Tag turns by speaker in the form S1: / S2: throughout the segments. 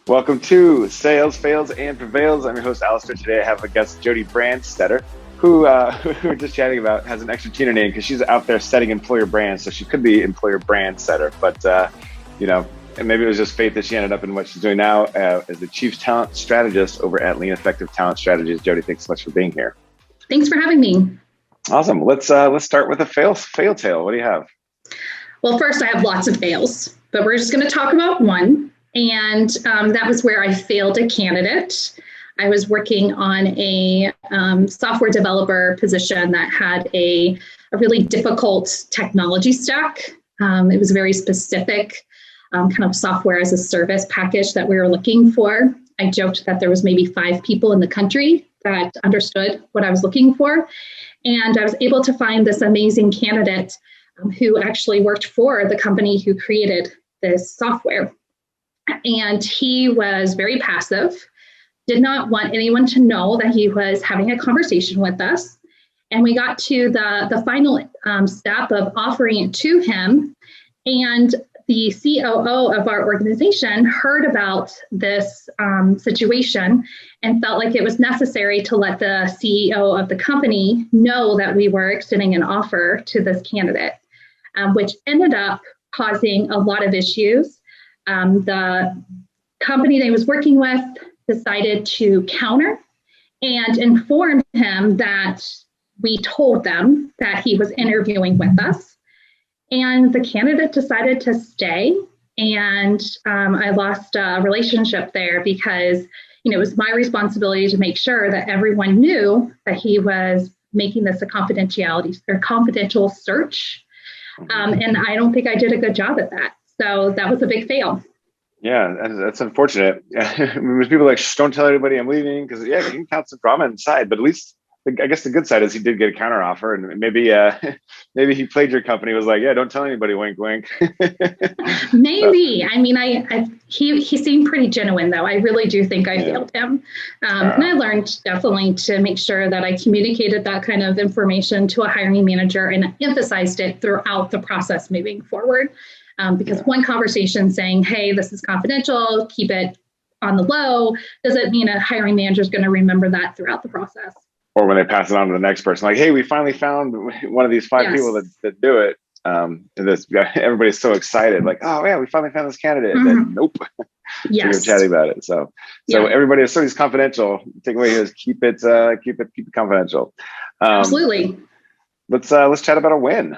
S1: Welcome to Sales, Fails, and Prevails. I'm your host, Alistair. Today I have a guest, Jody Brandstetter, who we were just chatting about, has an extra T in her name because she's out there setting employer brands. So she could be employer brand setter, but and maybe it was just fate that she ended up in what she's doing now as the Chief Talent Strategist over at Lean Effective Talent Strategies. Jody, thanks so much for being here.
S2: Thanks for having me.
S1: Awesome. Let's start with a fail tale. What do you have?
S2: Well, first, I have lots of fails, but we're just going to talk about one. And that was where I failed a candidate. I was working on a software developer position that had a really difficult technology stack. It was a very specific kind of software as a service package that we were looking for. I joked that there was maybe 5 people in the country that understood what I was looking for. And I was able to find this amazing candidate who actually worked for the company who created this software. And he was very passive, did not want anyone to know that he was having a conversation with us. And we got to the final step of offering it to him. And the COO of our organization heard about this situation and felt like it was necessary to let the CEO of the company know that we were extending an offer to this candidate, which ended up causing a lot of issues. The company that he was working with decided to counter and informed him that we told them that he was interviewing with us. And the candidate decided to stay. And I lost a relationship there because, it was my responsibility to make sure that everyone knew that he was making this a confidential search. And I don't think I did a good job at that. So that was a big fail.
S1: Yeah, that's unfortunate. People are like, don't tell anybody I'm leaving, because you can count some drama inside. But at least, I guess the good side is he did get a counter offer, and maybe he played your company. Was like, don't tell anybody. Wink, wink.
S2: Maybe. I mean, he seemed pretty genuine, though. I really do think I failed him, and I learned definitely to make sure that I communicated that kind of information to a hiring manager and emphasized it throughout the process moving forward. Because one conversation saying, hey, this is confidential, keep it on the low, doesn't mean a hiring manager is going to remember that throughout the process.
S1: Or when they pass it on to the next person, like, hey, we finally found one of these 5 people that do it. And everybody's so excited, like, oh yeah, we finally found this candidate. Mm-hmm. And then nope.
S2: Yes.
S1: We're chatting about it. So everybody is something's confidential. The takeaway here is keep it confidential.
S2: Absolutely.
S1: Let's chat about a win.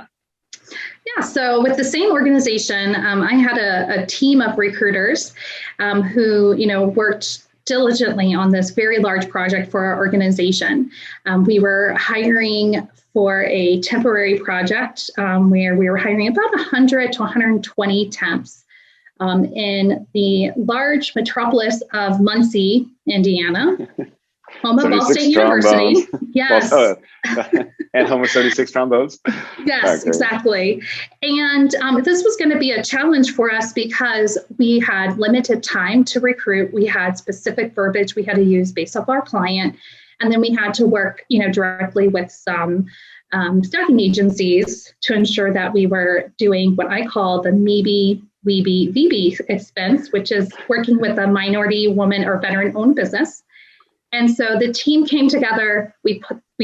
S2: Yeah, so with the same organization, I had a team of recruiters who, worked diligently on this very large project for our organization. We were hiring for a temporary project where we were hiring about 100 to 120 temps in the large metropolis of Muncie, Indiana. Home of Ball State University. Yes.
S1: And home of 36 trombones.
S2: Yes, exactly. And this was going to be a challenge for us because we had limited time to recruit. We had specific verbiage we had to use based off our client. And then we had to work, directly with some staffing agencies to ensure that we were doing what I call the MEBE, WEBE, VB expense, which is working with a minority, woman, or veteran-owned business. And so the team came together, we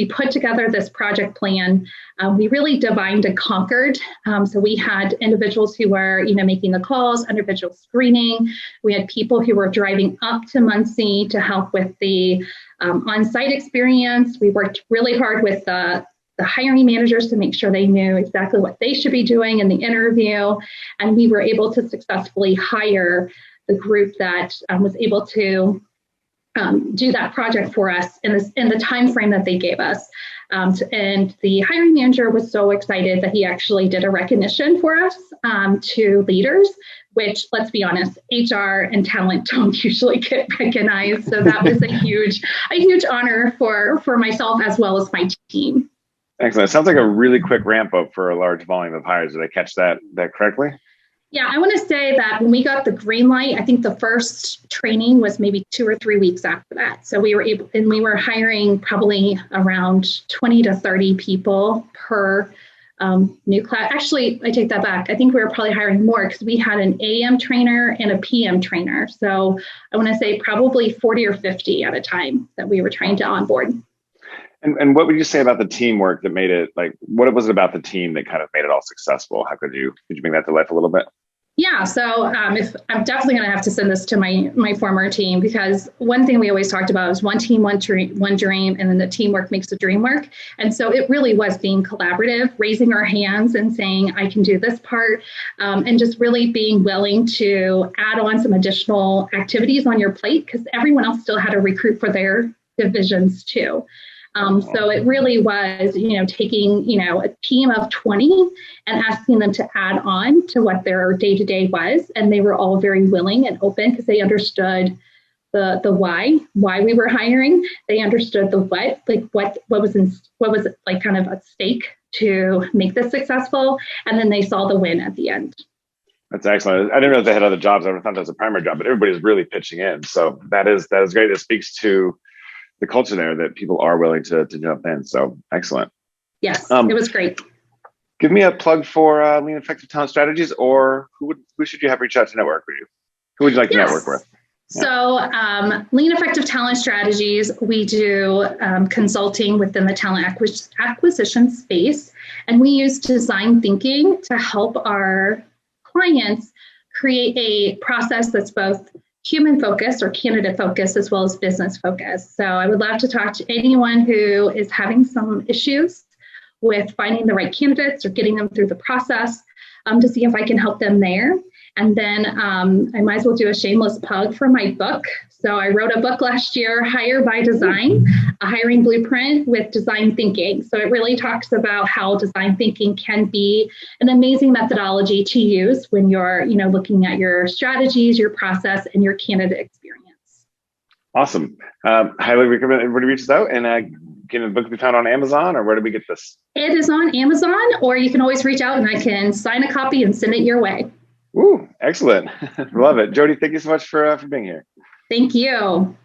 S2: put together this project plan. We really divined and conquered. So we had individuals who were, making the calls, individual screening. We had people who were driving up to Muncie to help with the on-site experience. We worked really hard with the hiring managers to make sure they knew exactly what they should be doing in the interview. And we were able to successfully hire the group that was able to do that project for us in the time frame that they gave us. And the hiring manager was so excited that he actually did a recognition for us to leaders, which, let's be honest, HR and talent don't usually get recognized. So that was a huge honor for myself as well as my team.
S1: Excellent. It sounds like a really quick ramp up for a large volume of hires. Did I catch that correctly?
S2: Yeah, I want to say that when we got the green light, I think the first training was maybe 2 or 3 weeks after that. So we were hiring probably around 20 to 30 people per new class. Actually, I take that back. I think we were probably hiring more because we had an AM trainer and a PM trainer. So I want to say probably 40 or 50 at a time that we were trying to onboard.
S1: And what would you say about the teamwork that made it, like, what was it about the team that kind of made it all successful? How could you bring that to life a little bit?
S2: Yeah, so if I'm definitely going to have to send this to my former team, because one thing we always talked about is one team, one dream, and then the teamwork makes the dream work. And so it really was being collaborative, raising our hands and saying, I can do this part, and just really being willing to add on some additional activities on your plate, because everyone else still had to recruit for their divisions too. So it really was, taking, a team of 20 and asking them to add on to what their day-to-day was. And they were all very willing and open because they understood the why we were hiring. They understood the what, like what was like kind of at stake to make this successful. And then they saw the win at the end.
S1: That's excellent. I didn't realize they had other jobs. I thought that was a primary job, but everybody's really pitching in. So that is great. It speaks to the culture there that people are willing to jump in. So excellent.
S2: Yes, it was great.
S1: Give me a plug for Lean Effective Talent Strategies, or who should you have reach out to network with you? Who would you like to network with?
S2: Yeah. So Lean Effective Talent Strategies, we do consulting within the talent acquisition space, and we use design thinking to help our clients create a process that's both human focused or candidate focused as well as business focused. So I would love to talk to anyone who is having some issues with finding the right candidates or getting them through the process, to see if I can help them there. And then I might as well do a shameless plug for my book. So I wrote a book last year, Hire by Design, a hiring blueprint with design thinking. So it really talks about how design thinking can be an amazing methodology to use when you're, looking at your strategies, your process, and your candidate experience.
S1: Awesome. Highly recommend everybody reaches out. And can the book be found on Amazon, or where do we get this?
S2: It is on Amazon, or you can always reach out and I can sign a copy and send it your way.
S1: Ooh, excellent. Love it. Jody, thank you so much for being here.
S2: Thank you.